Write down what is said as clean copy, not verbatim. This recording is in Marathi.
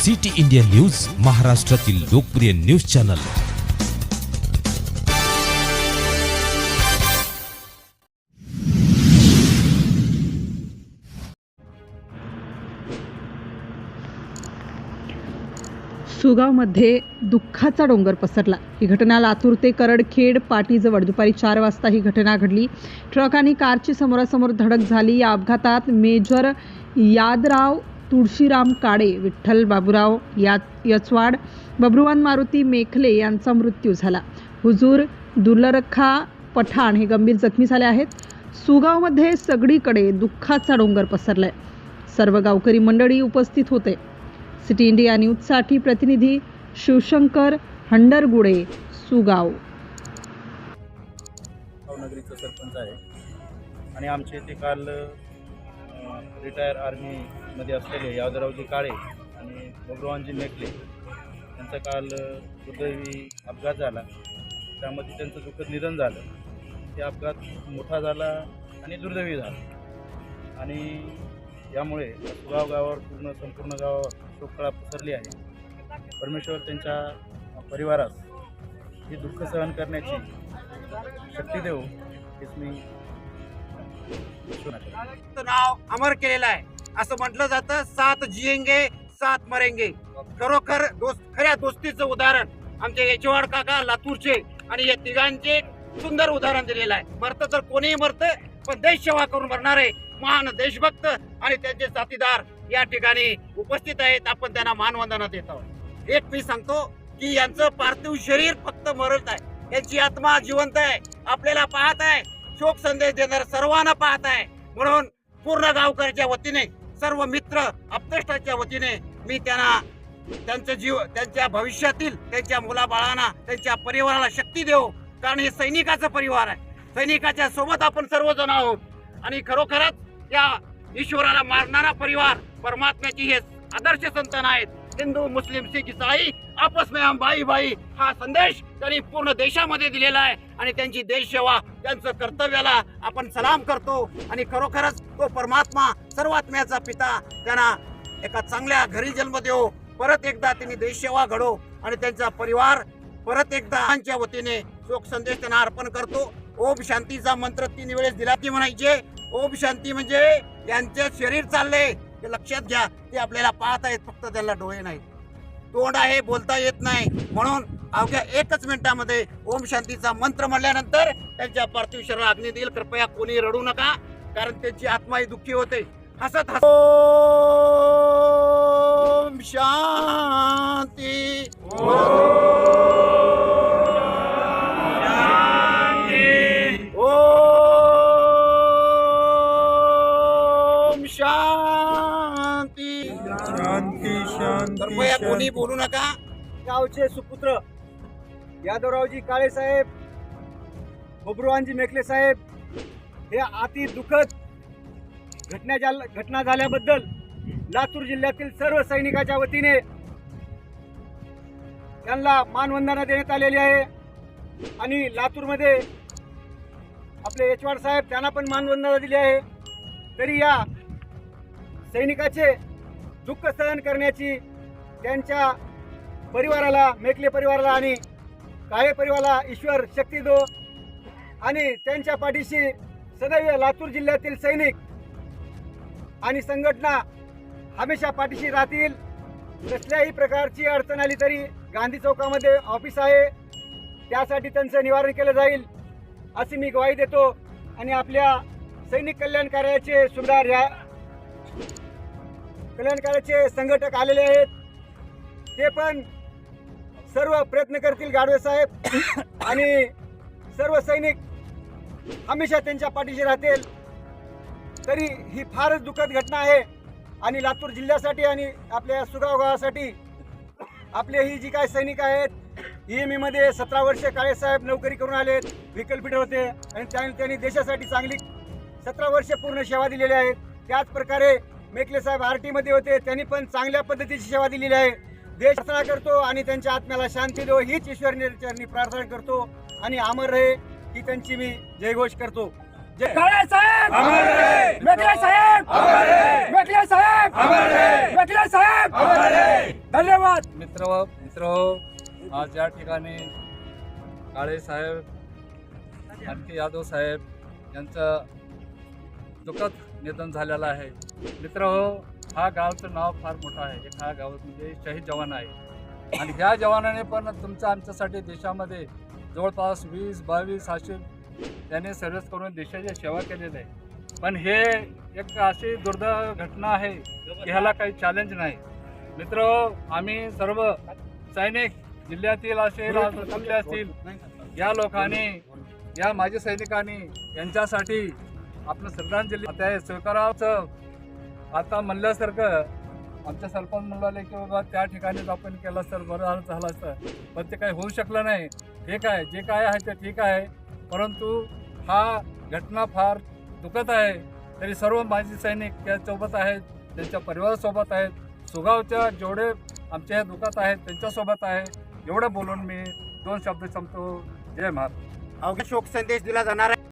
सिटी इंडिया न्यूज, महाराष्ट्रातील लोकप्रिय न्यूज चॅनल। सुगावमध्ये दुःखाचा डोंगर पसरला। ही घटना लातूर ते करडखेड पाटीजवळ दुपारी 4 वाजता ही घटना घडली। ट्रक आणि कारची समोरासमोर धडक झाली। या अपघातात मेजर यादराव तुळशीराम काळे, विठ्ठल बाबूराव यचवाड, बबरुवान मारुती मेखले यांचा मृत्यू झाला। हुजूर दुलरखा पठाण हे गंभीर जखमी झाले आहेत। सुगावमध्ये सगळीकडे दुःखाचा डोंगर पसरलाय। सर्व गावकरी मंडळी उपस्थित होते। सिटी इंडिया न्यूजसाठी प्रतिनिधी शिवशंकर हंडरगुडे, सुगाव। नगरीचा सरपंच आहे आणि आमच्या इथे काल रिटायर आर्मीमध्ये असलेले यादवरावजी काळे आणि बबरुवानजी मेखले यांचा काल दुर्दैवी अपघात झाला। त्यामध्ये त्यांचं दुःखद निधन झालं। ते अपघात मोठा झाला आणि दुर्दैवी झाला आणि यामुळे सुगाव गावावर संपूर्ण गावावर शोककळा पसरली आहे। परमेश्वर त्यांच्या परिवारास हे दुःख सहन करण्याची शक्ती देऊ हेच मी नाव अमर केलेलं आहे। असं म्हटलं जातं, 7 जिएंगे 7 मरेंगे। खरोखर खऱ्या दोस्तीचं उदाहरण आमचे यचवाड काका लातूरचे आणि या तिघांचे सुंदर उदाहरण दिलेलं आहे। मरतं तर कोणीही मरतं, पण देश सेवा करून मरणारे महान देशभक्त आणि त्यांचे साथीदार या ठिकाणी उपस्थित आहेत। आपण त्यांना मानवंदना देत आहोत। एक मी सांगतो की यांचं पार्थिव शरीर फक्त मरत आहे, यांची आत्मा जिवंत आहे, आपल्याला पाहत आहे, शोक संदेश देणार सर्वांना पाहत आहे। म्हणून पूर्ण गावकऱ्याच्या वतीने, सर्व मित्र अपतेष्टाच्या वतीने मी त्यांच्या भविष्यातील त्यांच्या मुलाबाळांना, त्यांच्या परिवाराला शक्ती देऊ, कारण हे सैनिकाचा परिवार आहे। सैनिकाच्या सोबत आपण सर्वजण आहोत आणि खरोखरच या ईश्वराला मारणारा परिवार परमात्म्याची हे आदर्श संतान आहेत। हिंदू, मुस्लिम, सिख, ईसाई आपस में हम भाई भाई हा संदेश त्यांनी पूर्ण देशामध्ये दिलेला आहे आणि त्यांची देशसेवा, त्यांचं कर्तव्याला आपण सलाम करतो आणि खरोखरच तो परमात्मा सर्वात्म्याचा पिता त्यांना एका चांगल्या घरी जन्म देव, परत एकदा त्यांनी देशसेवा घडो आणि त्यांचा परिवार परत एकदा त्यांच्या वतीने शोक संदेश त्यांना अर्पण करतो। ओम शांतीचा मंत्र 3 वेळेस दिला की म्हणायचे। ओम शांती म्हणजे यांचे शरीर चालले हे लक्षात घ्या। ते आपल्याला पाहत आहेत, फक्त त्यांना डोळे नाहीत, तोंड आहे, बोलता येत नाही। म्हणून अवघ्या 1 मिनिटामध्ये ओम शांतीचा मंत्र म्हणल्यानंतर त्यांच्या पार्थिव शरीराला अग्नी देईल। कृपया कोणी रडू नका, कारण त्यांची आत्मा ही दुःखी होते। हसत हसत ओम शांती शांती शांती शांती। कृपया कोणी बोलू नका। गावचे सुपुत्र यादवरावजी काळे साहेब, बबरुवानजी मेखले साहेब हे अति दुःखद घटना झाल्याबद्दल लातूर जिल्ह्यातील सर्व सैनिकाच्या वतीने त्यांना मानवंदना देण्यात आलेली आहे आणि लातूरमध्ये आपले यचवाड साहेब त्यांना पण मानवंदना दिली आहे। तरी या सैनिकाचे दुःख सहन करण्याची त्यांच्या परिवाराला, मेखले परिवाराला आणि काळे परिवाराला ईश्वर शक्ती दो आणि त्यांच्या पाठीशी सदैव लातूर जिल्ह्यातील सैनिक आणि संघटना हमेशा पाठीशी राहतील। कसल्याही प्रकारची अडचण आली तरी गांधी चौकामध्ये ऑफिस आहे, त्यासाठी त्यांचं निवारण केलं जाईल अशी मी ग्वाही देतो। आणि आपल्या सैनिक कल्याण कार्याचे सुधार या कल्याण कार्याचे संघटक आलेले आहेत, ते पण सर्व प्रयत्न करतील गाडवे साहेब आणि सर्व सैनिक हमेशा त्यांच्या पाठीशी राहतील। तरी ही फारच दुःखद घटना आहे आणि लातूर जिल्ह्यासाठी आणि आपल्या सुगाव गावासाठी आपले ही जी काय सैनिक आहेत, EME मध्ये 17 वर्ष काळेसाहेब नोकरी करून आलेत, व्हेकल फिटर होते आणि त्यांनी देशासाठी चांगली 17 वर्ष पूर्ण सेवा दिलेली आहे। त्याच प्रकारे मेखले साहेब RT मध्ये होते, त्यांनी पण चांगल्या पद्धतीची सेवा दिलेली आहे। देश प्रार्थना करतो आणि त्यांच्या आत्म्याला शांती दो हीच ईश्वरी चरणी प्रार्थना करतो आणि अमर रहे ही त्यांची मी जयघोष करतो। जय काळे साहेब अमर रहे, मेखले साहेब अमर रहे, मेखले साहेब अमर रहे, मेखले साहेब अमर रहे। धन्यवाद. मित्र आज या ठिकाणी काळे साहेब आणखी यादव साहेब यांचं दुःखद निधन झालेलं आहे. मित्र हा गावचं नाव फार मोठं आहे. एक हा गाव म्हणजे शहीद जवान आहे आणि ह्या जवानाने पण आमच्यासाठी देशामध्ये जवळपास 20-22 अशी त्याने सर्व्हिस करून देशाची सेवा केलेली आहे. पण हे एक अशी दुर्दैव घटना आहे की ह्याला काही चॅलेंज नाही. मित्र आम्ही सर्व सैनिक जिल्ह्यातील असेल तालुक्यातले असतील या लोकांनी या माजी सैनिकांनी यांच्यासाठी आपलं श्रद्धांजली आता स्वीकारावचं आता म्हणल्यासारखं आमच्या सरपंच म्हणाले की बाबा त्या ठिकाणीच आपण केलं तर बरं झालं असतं, पण ते काही होऊ शकलं नाही. ठीक आहे, जे काय आहे ते ठीक आहे, परंतु हा घटना फार दुखत आहे. तरी सर्व माजी सैनिक त्यासोबत आहेत, त्यांच्या परिवारासोबत आहेत, सुगावच्या जेवढे आमच्या दुखत आहेत त्यांच्यासोबत आहे. एवढं बोलून मी 2 शब्द संपतो. जय महाराज. अवघा शोक संदेश दिला जाणार आहे.